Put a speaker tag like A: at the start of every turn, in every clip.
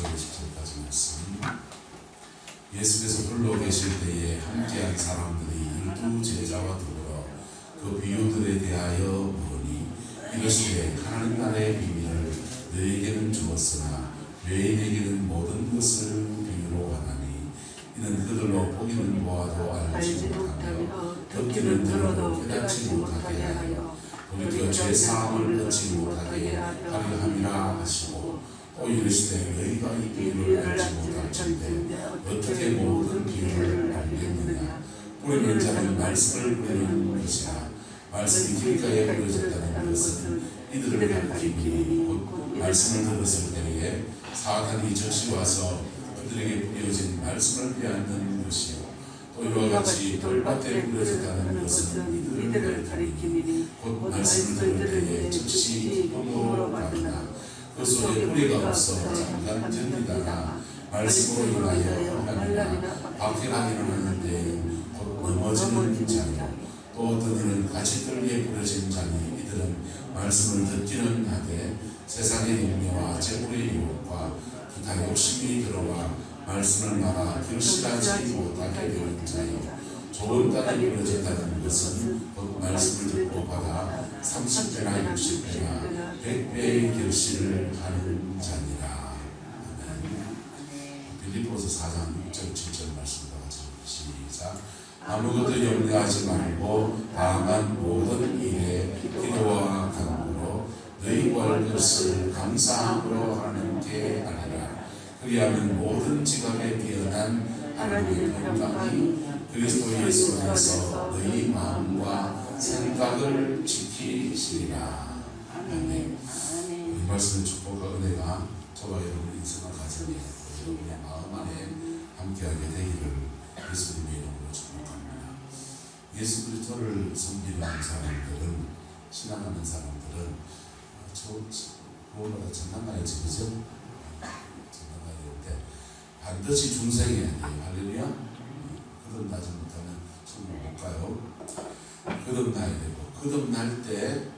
A: 9절 10절까지 말씀. 예수께서 홀로 계실 때에 함께한 사람들이 12제자와 더불어 그 비유들에 대하여 물으니 이르시되 하나님 나라의 비밀을 너희에게는 주었으나 외인에게는 모든 것을 비유로 하나니 이는 그들로 보기는 보아도 알지 못하며 듣기는 들어도 깨닫지 못하게 하여 오히려 죄사함을 얻지 못하게 하려 함이라 하시고 또 이르시되 너희가 이 비유를 알지 못할진대 어떻게 모든 비유를 알겠느냐. 뿌리는 자는 말씀을 뿌리는 것이라. 말씀이 길가에 뿌려졌다는 것은 이들을 가리킴이니 곧 말씀을 들었을 때에 사탄이 즉시 와서 그들에게 뿌려진 말씀을 빼앗는 것이요. 또 이와 같이 돌밭에 뿌려졌다는 것은 이들을 가리킴이니 곧 말씀을 들을 때에 즉시 기쁨으로 받으나 그 속에 뿌리가 없어 잠깐 견디다가 말씀으로 인하여 하나니나 박해하기는 하는데 곧 넘어지는 자요. 또 어떤 이는 가시떨기에 뿌려진 자니 이들은 말씀을 듣기는 하되 세상의 용례와 재물의 유혹과 기타 욕심이 들어와 말씀을 막아 결실하지 못하게 되는 자요. 좋은 땅에 뿌려졌다는 것은 곧 말씀을 듣고 받아 30배나 60배나 100배의 결실을 하는 자니라. 빌립보서 4장 6절 7절 말씀과 같이 시작. 아무것도 염려하지 말고 다만 모든 일에 기도와 간구로 너희 구할 것을 감사함으로 하나님께 아뢰라. 그리하면 모든 지각에 뛰어난 하나님의 평강이 그리스도 예수 안에서 너희 마음과 생각을 지키시리라. 아멘. 이 말씀의 축복과 은혜가 저와 여러분의 인생과 가정에 여러분의 마음 안에 함께하게 되기를 예수님의 이름으로 축복합니다. 예수 그리스도를 섬기는 사람들은, 신앙하는 사람들은 그거보다 전남 가야지, 그죠? 전남 가야 되는데 반드시 중생해야 돼요. 할렐루야. 거듭나지 못하면 천국 못 가요. 거듭나야 되고, 거듭날 때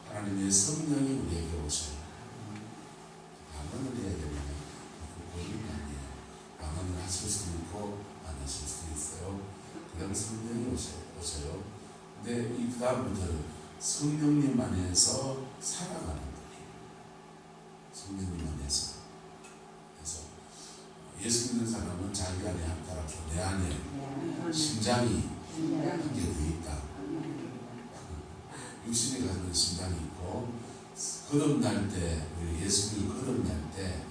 A: 하나님의 성령이 우리에게 오셔요. 방언을 해야 되느냐? 그 권리는 아니에요. 방언을 하실 수도 있고 안 하실 수도 있어요. 그 다음에 성령이 오셔요. 근데 이 다음부터는 성령님 안에서 살아가는 거예요. 성령님 안에서. 그래서 예수 믿는 사람은 자기 안에 한 따라서 내 안에 심장이 한 개 더 있다. 육신이 가지는 심장이 있고, 거듭날 때, 우리 예수 믿고 거듭날 때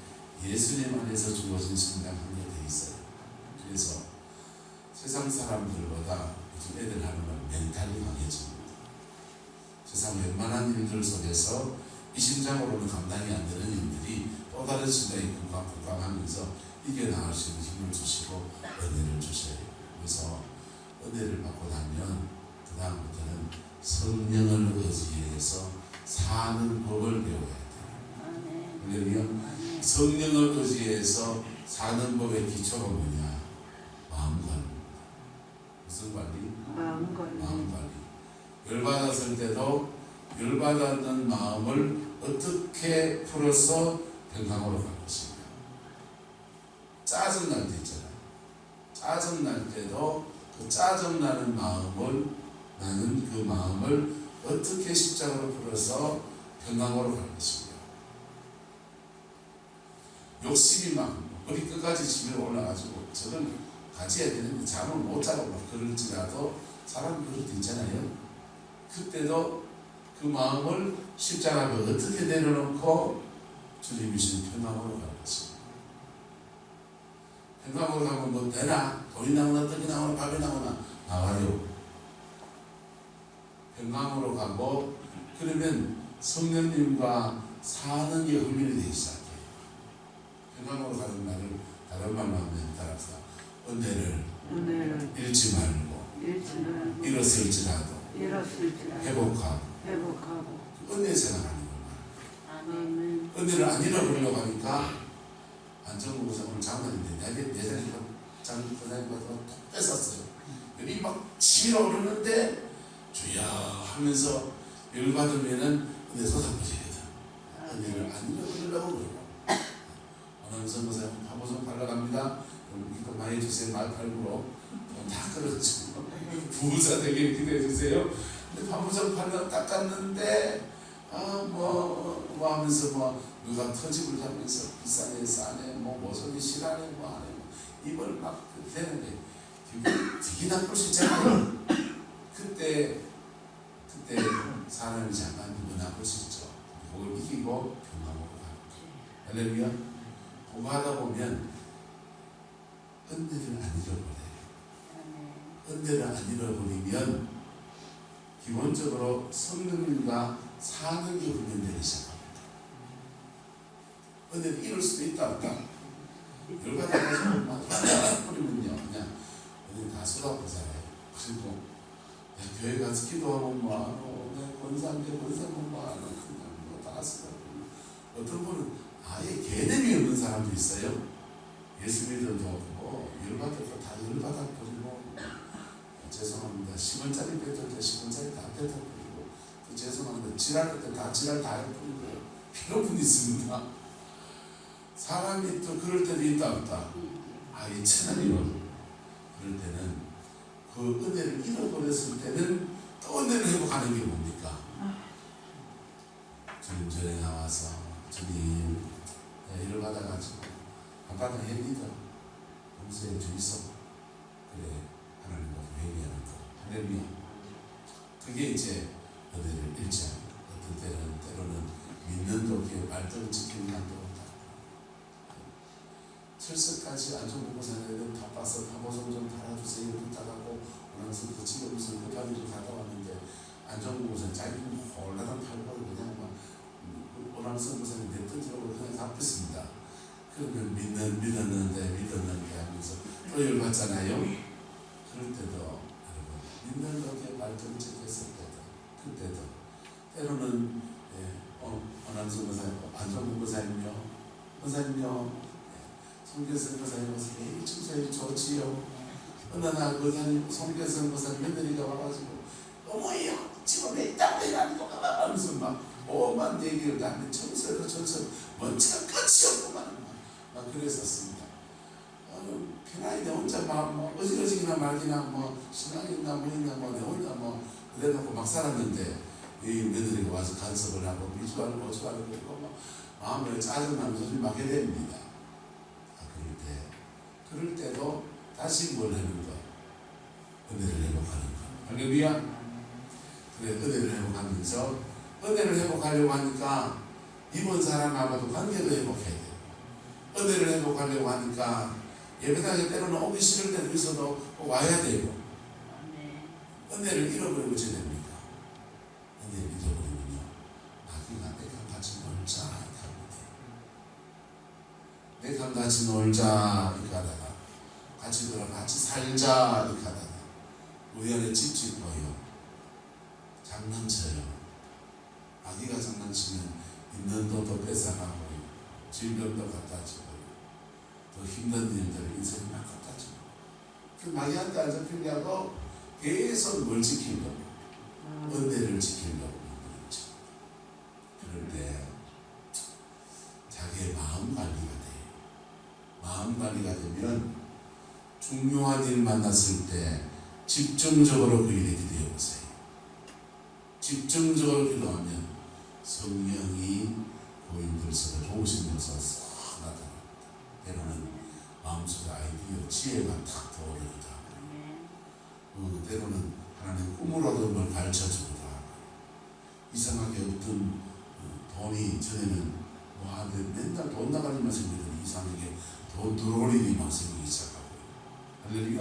A: 예수님 안에서 주어진 심장 한 개 더 있어요. 그래서 세상 사람들보다 요즘 애들 하는 건 멘탈이 강해집니다. 세상 웬만한 일들 속에서 이 심장으로는 감당이 안 되는 일들이 또 다른 심장이 쿵쾅쿵쾅하면서 이겨나갈 수 있는 힘을 주시고 은혜를 주셔요. 그래서 은혜를 받고 나면 그 다음부터는 성령을 의지해서 사는 법을 배워야 돼요. 성령을 의지해서 사는 법의 기초가 뭐냐? 마음 관리입니다. 무슨 관리? 마음 관리. 열받았을 때도 열받았는 마음을 어떻게 풀어서 건강으로 갈 것인가? 짜증날 때 있잖아요. 짜증날 때도 그 짜증나는 마음을, 나는 그 마음을 어떻게 십자가로 풀어서 건강으로 갈 것인가? 욕심이 막 머리 끝까지 집에 올라가지고 저는 가져야 되는데 잠을 못 자고 막 그럴지라도 사람 그럴 때 있잖아요. 그때도 그 마음을 십자가에 어떻게 내려놓고 주님이 주신 평강으로 갈 것입니다. 평강으로 가면 뭐 되나? 돈이 나오나 떡이 나오나 밥이 나오나? 나와요. 평강으로 가고, 그러면 성령님과 사는 게 훈련이 되기 시작해요. 평강으로 가는 말을 다른 말로 하면 따라서 은혜를 잃지 말고 잃었을지라도 회복하고 은혜 생활하는 거예요. 은혜를 안 잃어버리려고 하니까 안정부 목사 오늘 장난인데 내 자리 장난보다 톡 뺏었어요. 여기 막 치밀어 오르는데 주야 하면서 열받으면은 은혜 쏟아부어야 돼. 은혜를 안 잃어버리려고 그러고 오늘 선거사 주세요. 말팔구로 다 끌어주고 부자 되게 기도해 주세요. 근데 반부정 팔려 닦았는데 뭐 하면서 뭐 누가 터집을 잡면서 비싸네 싸네 뭐 모서리 실하네 뭐 안해 뭐 입을 막 대는데 되게 나쁠 수 있잖아요. 그때 사람이 잠깐 누구 나쁠 수 있죠. 그걸 이기고 평안으로 가고 할렐루야. 그거 하다 보면 은혜를 안 잃어버려요. 은혜를 안 잃어버리면 기본적으로 성령님과 사는 게 훈련되기 시작합니다. 은혜를 잃을 수도 있다 없다. 열받아가지고 막 뿌리면요 그냥 은혜 다 쏟아부잖아요. 그리고 교회 가서 기도하고 뭐하고 권사인데 권사하고 뭐하고 그냥 뭐다 쏟아부고 어떤 분은 아예 개념이 없는 사람도 있어요. 예수 믿어도 없고 열받아도 다 열받아버리고 죄송합니다. 10원짜리 뺏을 때 10원짜리 다 뺏어버리고 또 죄송합니다. 지랄할 때 다 지랄 다 해버리고 이런 분이 있습니다. 사람이 또 그럴 때도 있다 없다. 이 채널이요. 그럴 때는 그 은혜를 잃어버렸을 때는 또 은혜를 회복하는 게 뭡니까? 주님 전에 나와서 주님 일을 받아가지고 한바탕 해리다 용서해 주이소. 그래 하나님 보고 회개하는 거. 할렐루야. 그게 이제 은혜를 잃지 않는 어떤 때로는 믿는 도끼에 발등을 지키는 한도 없다. 철석까지 안전보고사는 바빠서 바보좀 좀 달아주세요 부탁하고 오늘서 집에 무슨 급하기도 갔다 왔는데 안전보고사는 자기는 홀라당 팔고 그냥 막 오랑선 보사님 냅던지라고 그냥 답했습니다. 그러면 믿었는데 하면서 또 열받잖아요. 그럴 때도 여러분 믿는 덕에 발등을 찍혔을 때도 그때도 때로는 오랑선 보사님 안전보고사님요 보사님요 송교선 보사님 와서 청소해 좋지요. 어느 날 보사님 송교선 보사님 며느리가 와가지고 어머니요 지금 왜 있다고 이러는 거가 하면서 막 오만 얘기를 하는데 청소해도 먼지가 끝이 없구만 막 그랬었습니다. 편하게 내 혼자 막 어지러지기나 말기나 뭐 신앙이나 뭐있나 뭐 내 혼자 뭐 그래놓고 막 살았는데 이 며느리가 와서 간섭을 하고 미주하고 어주하고 그러고 막 마음에 짜증나면서 좀 막 해야 됩니다. 그럴 때도 다시 뭘 하는 거? 은혜를 회복하는 거. 할렐루야. 그래 은혜를 회복하면서 은혜를 회복하려고 하니까 이번 사람 아마도 관계도 회복해야 돼요. 은혜를 회복하려고 하니까 예배당에 때로는 오기 싫을 때도 있어도 와야 되고 은혜를 잃어버리고 지냅니까? 은혜를 잃어버리면요 나중에 내가 같이 놀자 이렇게 합니다. 내가 같이 놀자 이렇게 하다가 같이 들어 같이 살자 이렇게 하다가 우리 안에 집 짓고요 장난쳐요. 아기가 장난치면 있는 돈도 뺏어가고 질병도 갖다 주고 또 힘든 일들 인생을 막 갖다 주고 그 마귀한테 안 잡히려고 계속 뭘 지키려고 은혜를 지키려고 그렇죠. 그럴 때 자기의 마음 관리가 돼요. 마음 관리가 되면 중요한 일 만났을 때 집중적으로 그 일에 기도해 보세요. 집중적으로 기도하면 성령이 고인들 속에 도우신 요소가 싹 나타납니다. 때로는 마음속에 아이디어, 지혜가 탁 떠오르기도 하고 때로는 하나님 꿈으로 얻은 걸 가르쳐주기도 하고 이상하게 어떤 돈이 전에는 맨날 돈 나가는 생기더니 이상하게 돈 들어올 일이 막 생기기 시작하고 할렐루야.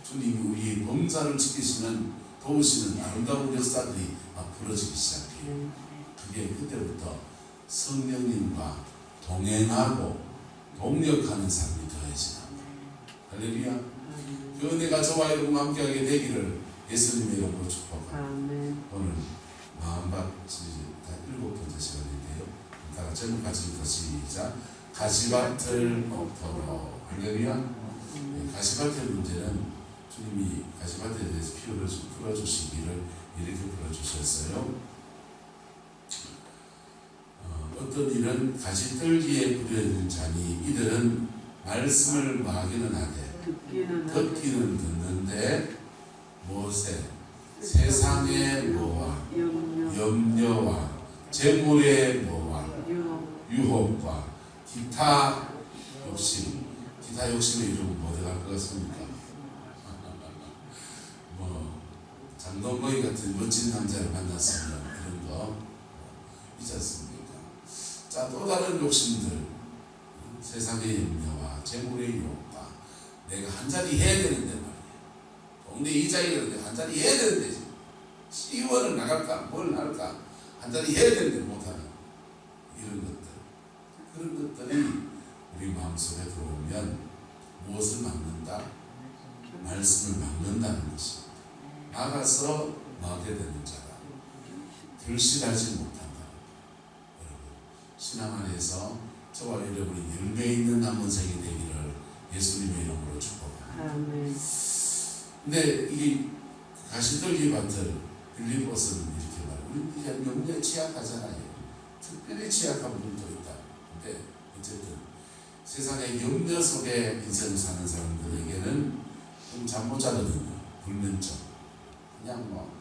A: 주님이 우리의 범사를 지키시는 도우시는 아름다운 역사들이 막 벌어지기 시작해요. 그게 그때부터 성령님과 동행하고 동력하는 삶이 더해지나. 할렐루야. 그 은혜가 저와 여러분 함께하게 되기를 예수님의 이름으로 축복합니다. 오늘 마음밭이 다 7번째 시간인데요. 다 같이 같이 시작. 가시밭을 먹도록. 할렐루야. 가시밭의 문제는 주님이 가시밭에 대해서 풀어주시기를 이렇게 풀어주셨어요. 어떤 일은 가시떨기에 뿌려진 자니 이들은 말씀을 마기는 하되 듣기는 듣는데 무엇에 세상의 뭐와 염려와 재물의 뭐와 유혹과 기타 욕심의 이름은 뭐 들어갈 것 같습니까? 뭐 장동건이 같은 멋진 남자를 만났으면 이런 거 있지 않습니까? 자, 또 다른 욕심들, 세상의 염려와 재물의 유혹과 내가 한 자리 해야 되는데 말이야. 동네 이자이는데 한 자리 해야 되는데 시원을 나갈까 뭘 나갈까 한 자리 해야 되는데 못하는 이런 것들, 그런 것들이 우리 마음속에 들어오면 무엇을 막는다? 말씀을 막는다는 것입니다. 나가서 막게 되는 자가 결실하지 못한다. 여러분, 신앙 안에서 저와 여러분이 열매 있는 남은 생이 되기를 예수님의 이름으로 축복합니다. 근데 이 가시떨기 밭을 빌립보서는 이렇게 말해요. 우리 명제에 취약하잖아요. 특별히 취약한 분도 있다. 근데 어쨌든 세상의 염려 속에 인생을 사는 사람들에게는 좀 잠 못 자거든요. 불면증. 그냥 뭐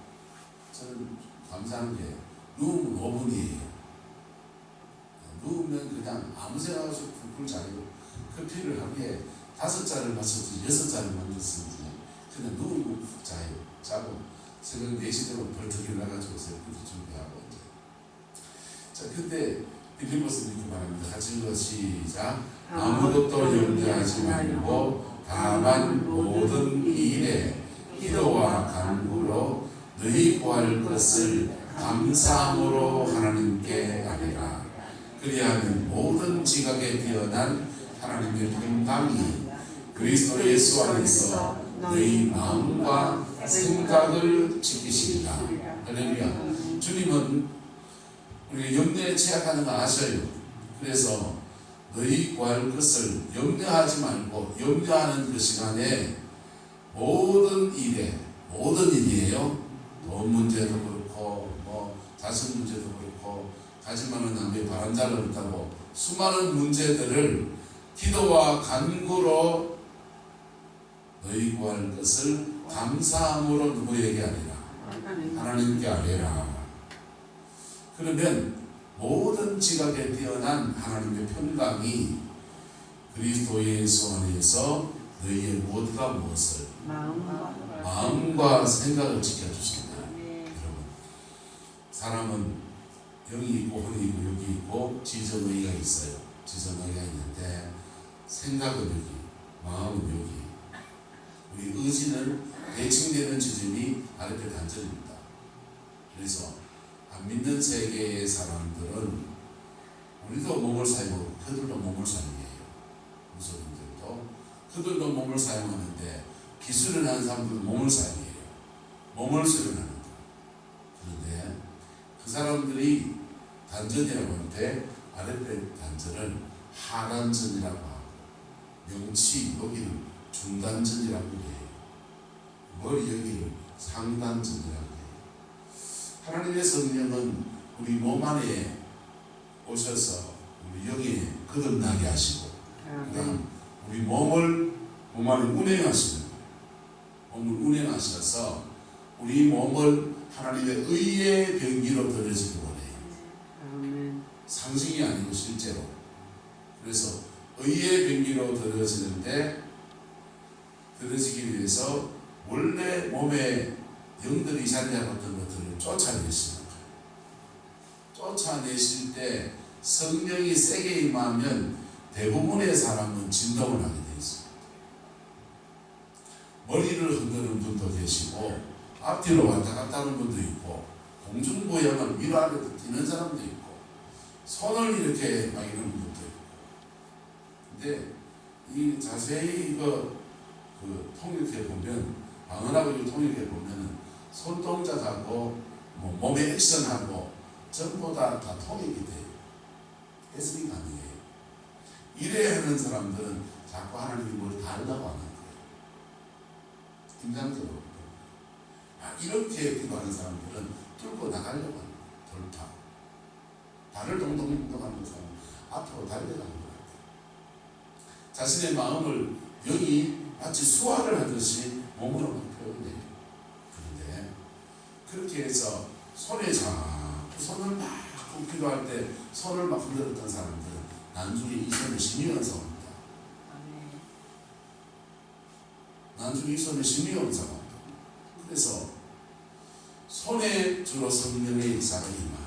A: 저는 감사한 게 누우면 5분이에요. 누우면 그냥 아무 생각 없이 굴굴 자요. 커피를 하루에 5잔을 마셨지 6잔을 만들었는지 그냥 누우면 푹 자요. 자고 새벽 4시 되면 벌떡 일어나가지고 새벽부터 준비하고 이제. 자, 근데 빌립보서 이렇게 말합니다. 같이 읽어 시작. 아무것도 염려하지 말고 다만 모든 일에 기도와 간구로 너희 구할 것을 감사함으로 하나님께 아뢰라. 그리하면 모든 지각에 뛰어난 하나님의 평강이 그리스도 예수 안에서 너희 마음과 생각을 지키시리라. 할렐루야. 주님은 우리 염려에 취약하는 거 아셔요. 그래서 너희 구할 것을 염려하지 말고 염려하는 그 시간에 모든 일이에요. 돈 문제도 그렇고 뭐 자식 문제도 그렇고 가지 많은 남의 바람자를 없다고 수많은 문제들을 기도와 간구로 너희 구할 것을 감사함으로 누구에게 아뢰라? 하나님께 아뢰라. 그러면 모든 지각에 뛰어난 하나님의 평강이 그리스도 예수 안에서 너희의 무엇과 무엇을 마음과 생각을 지켜주신다. 여러분, 사람은 영이 있고 혼이 있고 육이 있고 지정의가 있어요. 지정의가 있는데 생각은 여기, 마음은 여기. 우리 의지는 대칭되는 지점이 아랫배 단절입니다. 그래서 안 믿는 세계의 사람들은 우리도 몸을 사용하고 그들도 몸을 사용해요. 무슬림들도 그들도 몸을 사용하는데 기술을 하는 사람들도 몸을 사용해요. 몸을 수련하는 거. 그런데 그 사람들이 단전이라고 하는데 아랫배 단전을 하단전이라고 하고 명치 여기를 중단전이라고 해요. 머리 여기를 상단전이라고 해요. 하나님의 성령은 우리 몸 안에 오셔서 우리 영에 거듭나게 하시고 그다음 우리 몸 안에 운행하시는 거예요. 몸을 운행하셔서 우리 몸을 하나님의 의의 병기로 들여지기 원해요. 상징이 아니고 실제로. 그래서 의의 병기로 들여지는데 들여지기 위해서 원래 몸에 영들이 자리잡았던 것들을 쫓아내시는 거예요. 쫓아내실 때 성령이 세게 임하면 대부분의 사람은 진동을 하게 되어 있습니다. 머리를 흔드는 분도 계시고 앞뒤로 왔다 갔다 하는 분도 있고 공중부양을 위로 아래로 뛰는 사람도 있고 손을 이렇게 막 이러는 분도 있고. 근데 이 자세히 이거 통역해 보면 방언하고 이거 통역해 보면은 손동작하고 뭐 몸의 액션하고 전부 다 통역이 돼요. 해석이 가능해요. 이래야 하는 사람들은 자꾸 하나님이 뭘 다 하려고 하는 거예요. 김상적으로. 이렇게 기도하는 사람들은 뚫고 나가려고 하는 거예요. 돌파. 발을 동동동동하는 사람은 앞으로 달려가는 거예요. 자신의 마음을 영이 마치 수화를 하듯이 몸으로 막 표현해요. 그런데 그렇게 해서 손에 자꾸 손을 막 굽기도 할 때 손을 막 흔들었던 사람들은 나중에 이 손에 신이 와서 옵니다. 나중에 이 손에 신이 와서 옵니다. 그래서 손에 주로 성령의 역사가 임하.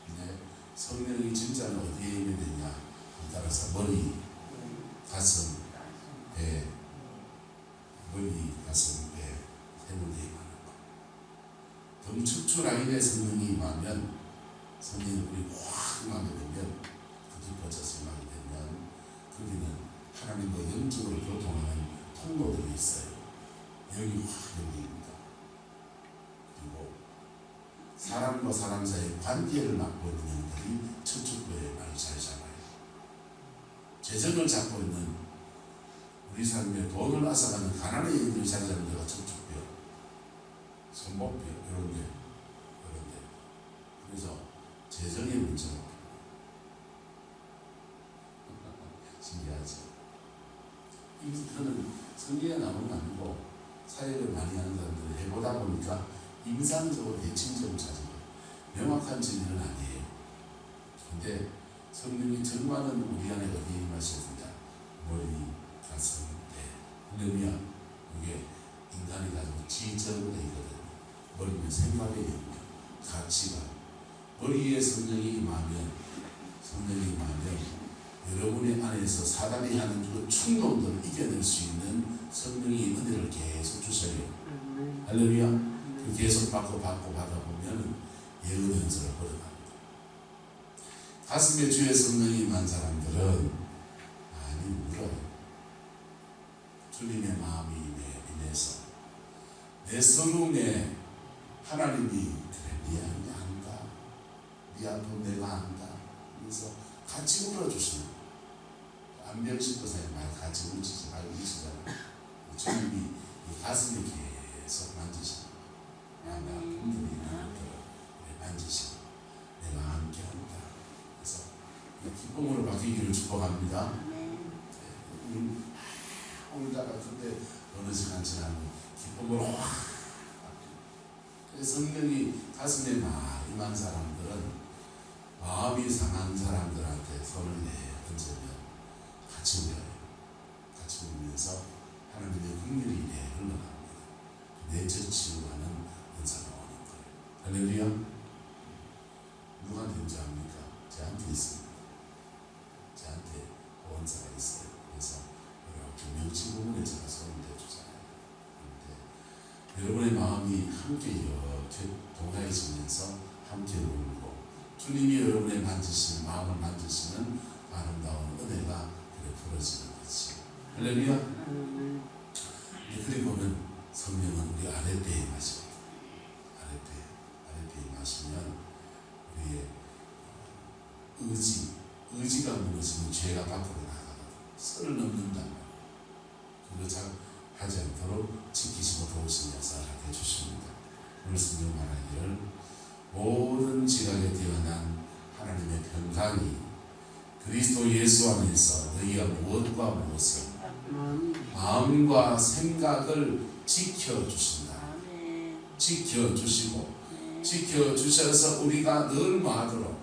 A: 근데 성령이 진짜는 어디에 임해야 되냐? 따라서 머리, 가슴, 배, 머리, 가슴, 배, 세 군데 임하는 거. 등축추 라인에 성령이 임하면 성령이 우리 확 임하게 되면 깊어져서 임하게 되면 거기는 하나님과 영적으로 교통하는 통로들이 있어요. 영이 확 열립니다. 그리고 사람과 사람 사이의 관계를 맡고 있는 영들이 척추뼈에 많이 잘 잡아요. 재정을 잡고 있는 우리 삶에 돈을 앗아가는 가난의 영들이 잘 잡는 데가 척추뼈, 손목뼈 이런 데. 그래서 재정의 문제가 신기하죠. 저는 성경에 나오는 거 아니고 사역을 많이 하는 사람들을 해보다 보니까 임상적으로 대칭점을 찾은 거예요. 명확한 진리는 아니에요. 근데 성령이 정말은 우리 안에 어디에 임하셨느냐? 머리, 가슴, 배. 그러면 이게 인간이 가지고 지적으로 있거든요. 머리는 생각의 영역, 가치관. 머리에 성령이 임하면 여러분의 안에서 사단이 하는 그 충동들을 이겨낼 수 있는 성령의 은혜를 계속 주셔요. 할렐루야. 계속 받고 받아보면 예언 현상을 벌어갑니다. 가슴에 주의 성령이 임한 사람들은 많이 울어요. 주님의 마음이 임해서 내 성움에 하나님이 그래 네 안다. 네 아픔 내가 안다. 그래서 같이 울어주시는 거예요. 안병식도 사실 같이 울으시잖아요. 주님이 가슴에 계속 만지시는 거예요. 나 아픔들이 있는 것들을 만지시고 내가 함께한다. 그래서 기쁨으로 바뀌기를 축복합니다. 울다가 근데 어느 시간 지나면 기쁨으로 확 성령이 가슴에 막 임한 사람들은 마음이 상한 사람들한테 손을 얹으면 같이 울어요. 같이 울면서 하나님의 긍휼이 흘러갑니다. 내적 치유하는 은사가 오는 거예요. 할렐루야. 누구한테 인자합니까? 저한테 있습니다. 저한테 보험사가 있어요. 그래서 명치 부분에 제가 손을 대주잖아요. 그런데 여러분의 마음이 함께 이렇게 동하여지면서 함께 울고 주님이 여러분의 만지시는 마음을 만지시는 아름다운 은혜가 그래 부러지는 거지. 할렐루야. 그리고는 성령은 우리 아랫배에 마십니다. 아랫배에 마시면 우리의 의지가 무너지면 죄가 밖으로 나가거든. 선을 넘는단 말이에요. 그거 잘 하지 않도록 지키시고 도우시는 역사를 해주십니다. 오늘 성경 말하기를 모든 지각에 뛰어난 하나님의 평강이 그리스도 예수 안에서 너희가 무엇과 무엇을 마음과 생각을 지켜주신다. 지켜주시고 지켜주셔서 우리가 늘 마도록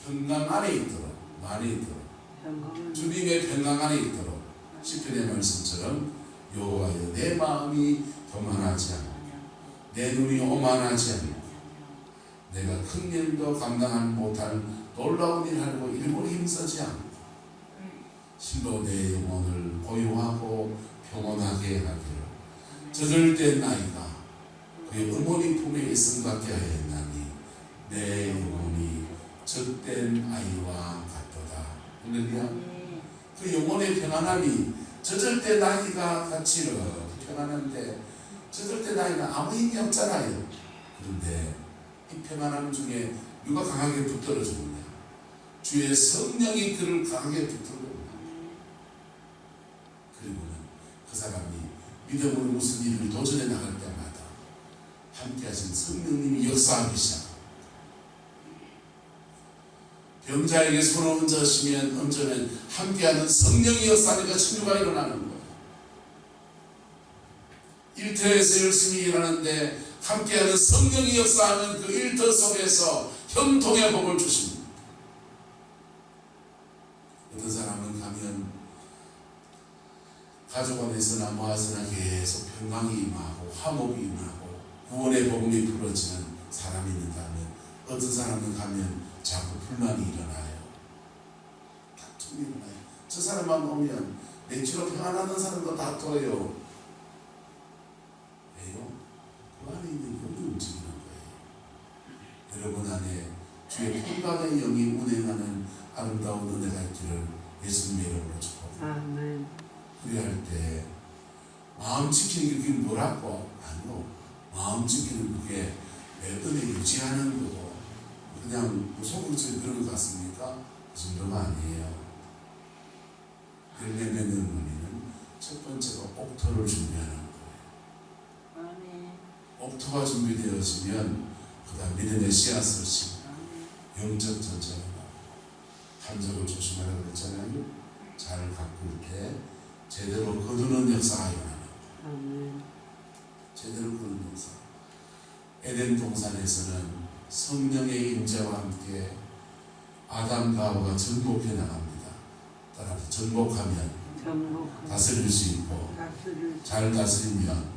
A: 평강 안에 있도록 주님의 평강 안에 있도록 시편의 말씀처럼 여호와여 내 마음이 교만하지 않고 내 눈이 오만하지 않고 내가 큰 일도 감당하지 못할 놀라운 일 하려고 일부러 힘쓰지 않고 실로 내 영혼을 고요하고 평온하게 하기를 젖을 나이가 그의 어머니 품에 있음밖에 하였나니 내 영혼이 젖된 아이와 같도다. 할렐루야. 그 영혼의 평안함이 젖을 때 나이가 같이 이렇게 평안한데 젖을 때 나이가 아무 힘이 없잖아요. 그런데 이 평안함 중에 누가 강하게 붙들어 주느냐? 주의 성령이 그를 강하게 붙들어 줍니다. 그리고는 그 사람이 믿음으로 무슨 일을 도전해 나갈 때마다 함께 하신 성령님이 역사하기 시작합니다. 병자에게 손을 얹으면 함께하는 성령의 역사니까 천주가 일어나는 거예요. 일터에서 열심히 일하는데 함께하는 성령의 역사하는 그 일터 속에서 형통의 복을 주십니다. 어떤 사람은 가면 가족 안에서나 모아서나 계속 평강이 임하고 화목이 임하고 구원의 복음이 부러지는 사람이 있는가 하면 어떤 사람은 가면 자꾸 불만이 일어나요. 다툼이 일어나요. 저 사람만 오면 내치로 평안하던 사람도 다퉈요. 왜요? 그 안에 있는 영이 움직이는 거예요. 여러분 안에 주의 평강의 영이 운행하는 아름다운 은혜가 있기를 예수님의 이름으로 축복합니다. 우리할 때 마음 지키는 게 뭐라고? 아니요. 마음 지키는 그게 내 은혜 유지하는 거고 그냥 속으로 그런 것 같습니까? 그 정도가 아니에요. 열매 맺는 의미는 첫 번째가 옥토를 준비하는 거예요. 옥토가 준비되어지면 그 다음 믿음의 씨앗을 심고 영적 전쟁을 하고 함정을 조심하라고 그랬잖아요. 잘 가꿀 때 제대로 거두는 역사가 일어나는 제대로 거두는 역사. 에덴 동산에서는 성령의 임재와 함께 아담과 하와가 정복해 나갑니다. 따라서 정복하면 다스릴 수 있고 잘 다스리면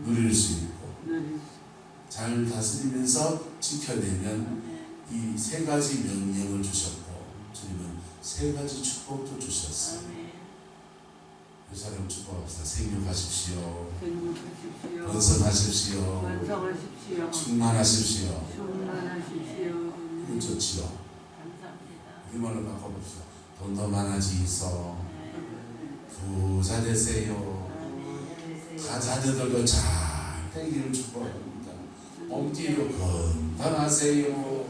A: 누릴 수 있고 잘 다스리면서 지켜내면 이 세 가지 명령을 주셨고 주님은 세 가지 축복도 주셨어요. 이 사람 축복합시다. 생육하십시오. 번성하십시오. 충만하십시오. 이거 좋지요. 이 말로 바꿔봅시다. 돈도 많아지소. 부자 되세요. 가자녀들도 잘 되기를 축복합니다. 몸띠로 건강하세요.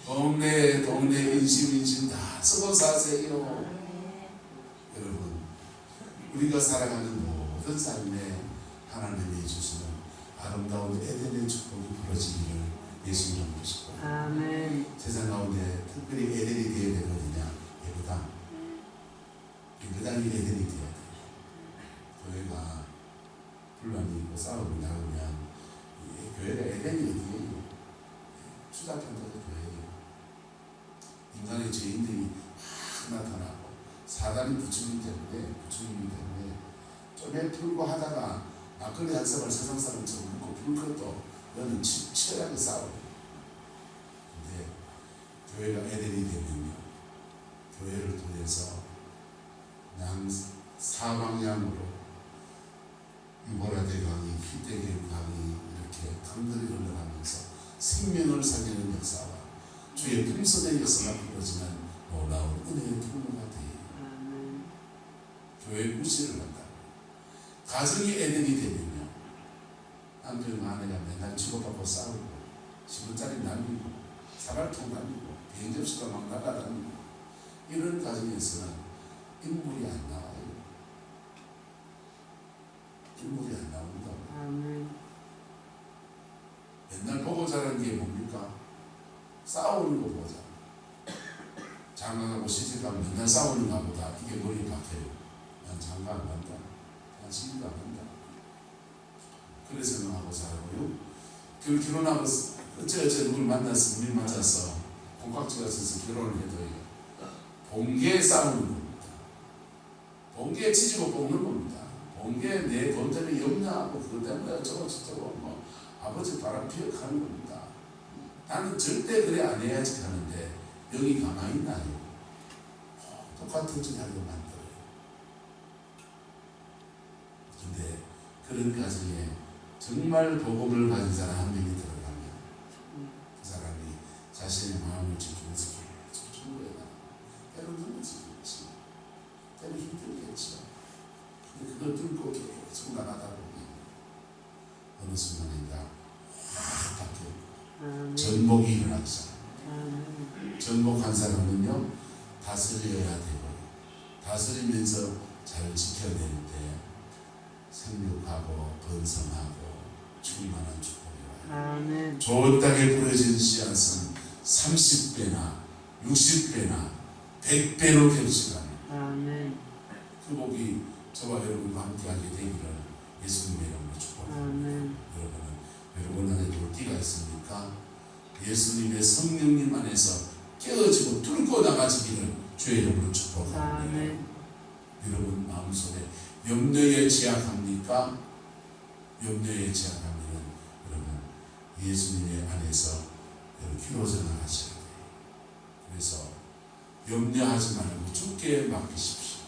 A: 동네 인심 다 쓰고 사세요. 여러분, 우리가 살아가는 모든 삶에 하나님이 주시는 아름다운 에덴의 축복이 부러지기를 예수님으로 축복합니다. 세상 가운데 특별히 에덴이 되어야 되는 어디냐? 예배당. 예배당이 에덴이 되어야 돼요. 교회가 분란이 있고 싸움이 나오면 교회가 에덴이 어디예요? 추잡한 데가 교회예요. 인간의 죄인들이 막 나타나고 사단이 부추기기 때문에 좀에 풀고 하다가 막걸리 한 사발 세상 사람처럼 묻고 풀 것도 너는 치열하게 싸워. 근데 교회가 에덴이 되면요, 교회를 통해서 사방향으로 유보라데 강이, 희대길 강이 이렇게 강들이 흘러가면서 생명을 살리는 역사와 주의 풍성의 역사가 부러지는 놀라운 은혜의 통로가 돼요. 교회 무시를 한다. 가정이 에덴이 되면요, 남편과 아내가 맨날 치고받고 싸우고 10원짜리 날리고 사발통 날리고 비행접시가 막 날아다니고 이런 가정에서는 인물이 안 나와요. 인물이 안 나온다고. 맨날 보고 자라는 게 뭡니까? 싸우는 거 보자. 장가가고 시집가면 맨날 싸우는 것보다 이게 머리에 박혀요. 난 장가 안 간다. 난 시집도 안 간다. 그래서 생각하고 살아고요. 결혼하고 어째 누굴 만나서 우리 맞아서 콩깍지가 있어서 결혼을 해도요, 본계에 싸우는 겁니다. 본계에 치집어 뽑는 겁니다. 본계에 내 돈 때문에 염려하고 그것 때문에 어쩌고 뭐 아버지 바람 피워가는 겁니다. 나는 절대 그래 안 해야지 하는데 여기 가만히 있나요? 똑같은 짓 하려고 만들어요. 근데 그런 가정에 정말 복음을 가진 사람 한 명이 들어가면 그 사람이 자신의 마음을 지키면서 계속 충고해나가요. 때로 넘어지겠지, 때로 힘들겠죠. 근데 그걸 뚫고 계속 나가다 보면 어느 순간인가 확 바뀌고 전복이 일어나기 시작합니다. 전복한 사람은요, 다스려야 되고 다스리면서 잘 지켜내는데 생육하고 번성하고 충만한 축복이 와요. 좋은 땅에 뿌려진 씨앗은 30배나 60배나 100배로 결실하는
B: 아멘.
A: 그 복이 저와 여러분과 함께하게 되기를 예수님의 이름으로 축복합니다. 여러분 안에 돌기가 있습니까? 예수님의 성령님 안에서 깨어지고 뚫고 나가지기를 주의 이름으로 축복합니다. 여러분 마음속에 염려에 제약합니까? 염려에 제약하면 여러분 예수님의 안에서 기도져 나가셔야 돼요. 그래서 염려하지 말고 주께 맡기십시오.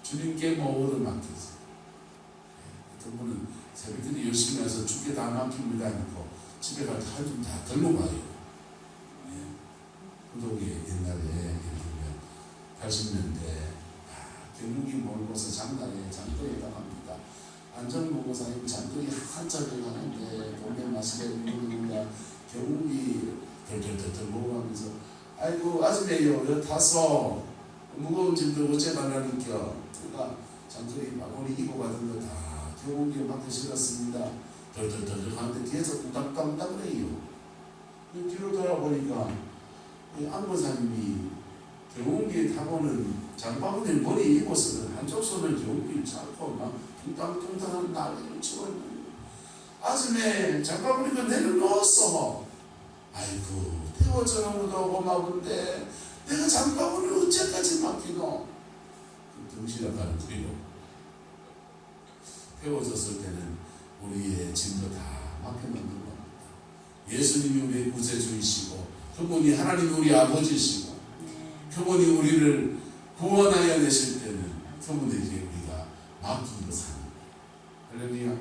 A: 주님께 모든 맡기세요. 어떤 분은 새벽에 열심히 해서 주께 다 맡깁니다 하고 집에 갈 때 할 좀 다 들고 가요. 구독에 옛날에 예를 들면 80년대 경북이 몰고서 장단에 장터에 나갑니다. 안전보고사님 장터에 한참 가는데 동네 마시게 누르는가 경북이 덜덜덜 먹어가면서 아이고 아줌매요 여 타서 무거운 짐도 어째 말하니까 그가 장터에 마구니 입고 가던 거 다 경북에 맡겨 실었습니다. 덜덜덜 가는데 뒤에서 뚱땅땅땅 그래요. 뒤로 돌아보니까 안보사님이 경운기에 타고는 장바구니 머리 입고서는 한쪽 손을 경운기를 잡고 막 뚱땅뚱땅한 날개를 치고 있는 아줌에 장바구니가 내려놓았어. 아이고 태워주는것도 고마운데 내가 장바구니를 어째까지 맡기노. 등실아가는 그리고 태워졌을 때는 우리의 짐도 다 맡겨놓는 겁니다. 예수님이 우리의 구세주이시고 그분이 하나님 우리 아버지시고 그분이 우리를 구원하여 내실 때는 그분에게 우리가 맡기고 사는 거예요. 할렐루야.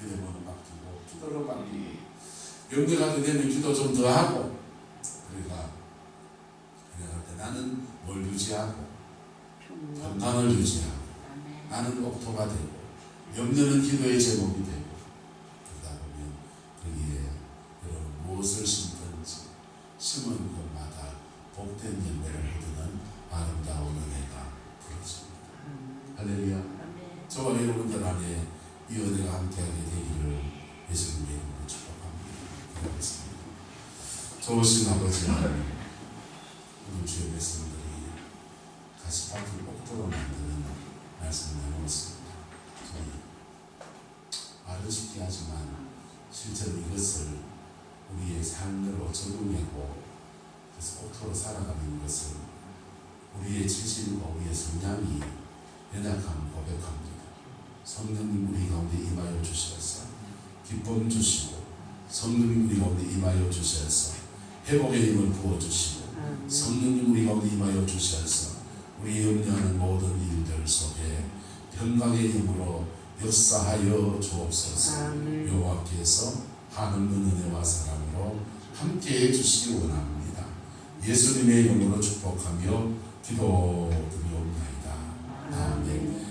A: 믿음으로 맡기고 기도로 맡기고 염려가 되면 기도 좀 더 하고 우리가 나는 뭘 유지하고 건강을 유지하고 나는 옥토가 되고 염려는 기도의 제목이 되고 그러다 보면 거기에 여러분 무엇을 심든지 심은 곳마다 복된 열매를 얻는 아름다운 은혜가 부러집니다. 할렐루야. 저와 여러분들 안에 이 은혜가 함께하게 되기를 예수님의 이름으로 축복합니다. 기도하겠습니다. 좋으신 아버지 하나님, 오늘 주의 말씀들이 가시밭을 옥토로 만드는 말씀을 나누었습니다. 말은 쉽게 하지만 실제로 이것을 우리의 삶으로 적응하고 그래서 옥토로 살아가는 것은 우리의 지식과 우리의 성향이 연약함을 고백합니다. 성령님 우리 가운데 임하여 주셔서 기쁨 주시고 성령님 우리 가운데 임하여 주셔서 회복의 힘을 부어주시고 성령님 우리 가운데 임하여 주셔서 우리 염려하는 모든 일들 속에 평강의 힘으로 역사하여 주옵소서. 여호와께서 한없는 은혜와 사랑으로 함께해 주시기 원합니다. 예수님의 이름으로 축복하며 기도드리옵나이다. 아멘.